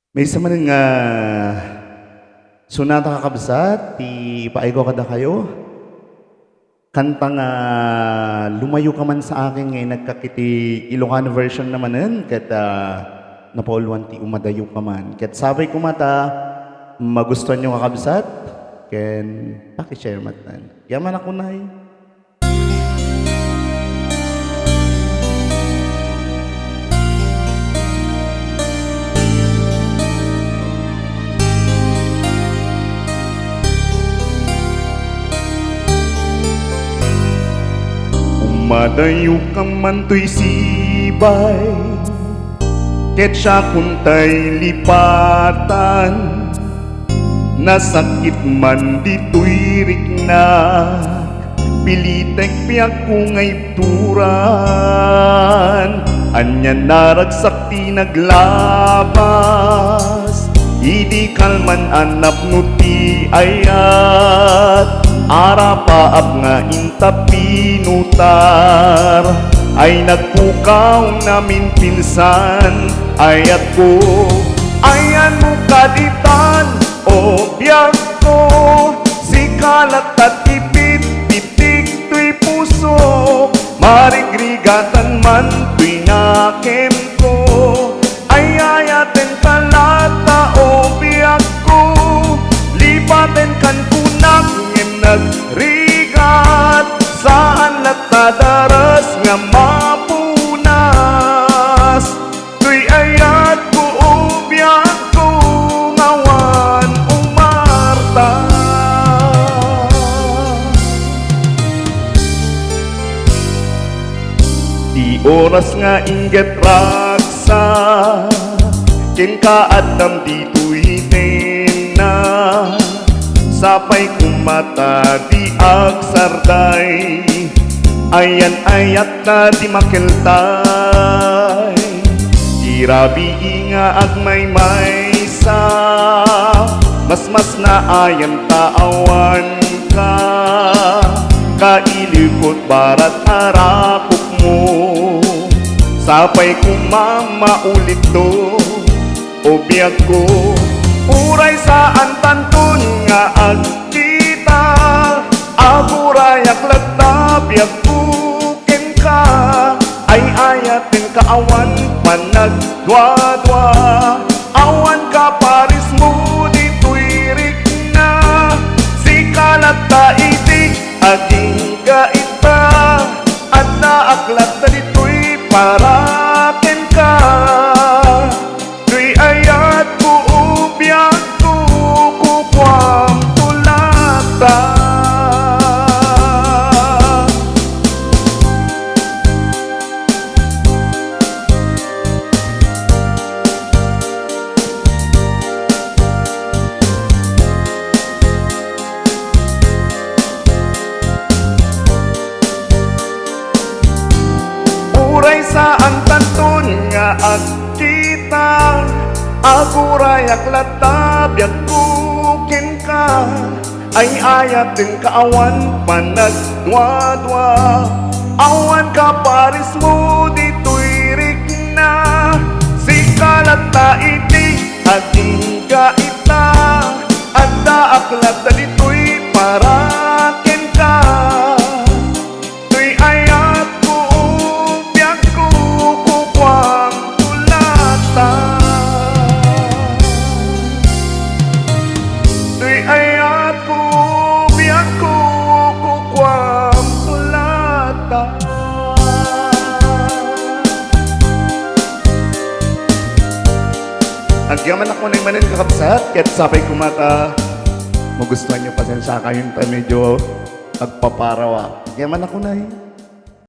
May isa man nga sunata kakabsat, ti paaygo kada kayo. Kanta nga lumayo ka man sa akin ngay nagkakiti Ilocano version namanen ket napauluan ti umadayo ka man. Ket sabay ko mata magustuhan nyo kakabsat ken paki-share matan. Yaman ako nay. Umadayo ka man to'y sibay, ket siya kuntay lipatan, nasakit man dito'y riknak, pilitek piyak kungay turan, anya naragsak ti naglabas, idi kalman anap no ti ayat, arapaap nga intapinutar, ay nagpukaw namin pinsan, ayat ko, ayan mo kaditan, o biyak ko, si kalat at ipit, pitik to'y puso, marigrigatan man to'y nakem ko, ay ayaten kalata, o biyak ko, lipaten kan kunak, nagrigat saan latadaras nga mapunas tuy ayat ko ubyak ko ngawan umarta di oras nga inget raksa ken kaadam dito'y tena sapay kumata di agsarday, ayan ayat na di makeltay, irabi nga agmay maysa, mas na ayan taawan ka, kailikot barat arakok mo, sapay kumama ulit to, o biyag ko, uray saan tantun nga agkita, agurayak lagtabyak buken ka, ay ayatin kaawan panagdwadwa, awan ka paris mo dito'y rikna, si kalagta iti aging gaita, at naaklat na dito'y paraken ka, tuy ayat ko ubyak ko kukwam tulata. Uray saan tantun nga agkita, agurayak latabyak kukin ka, ay ayatin kaawan panagdwadwa, awan ka paris mo dito'y rikna, si kalata iti ating gaita, at daaklat na dito'y paraken ka, tuy ayat ko ubyak ko kukwang tulata. Tuy ayat ko biyak ko kukwam tulata. Agyaman ako na manin kakabsat, ket sabay kumata, magustuhan nyo pasensya kayong medyo agpaparawa. Agyaman ako na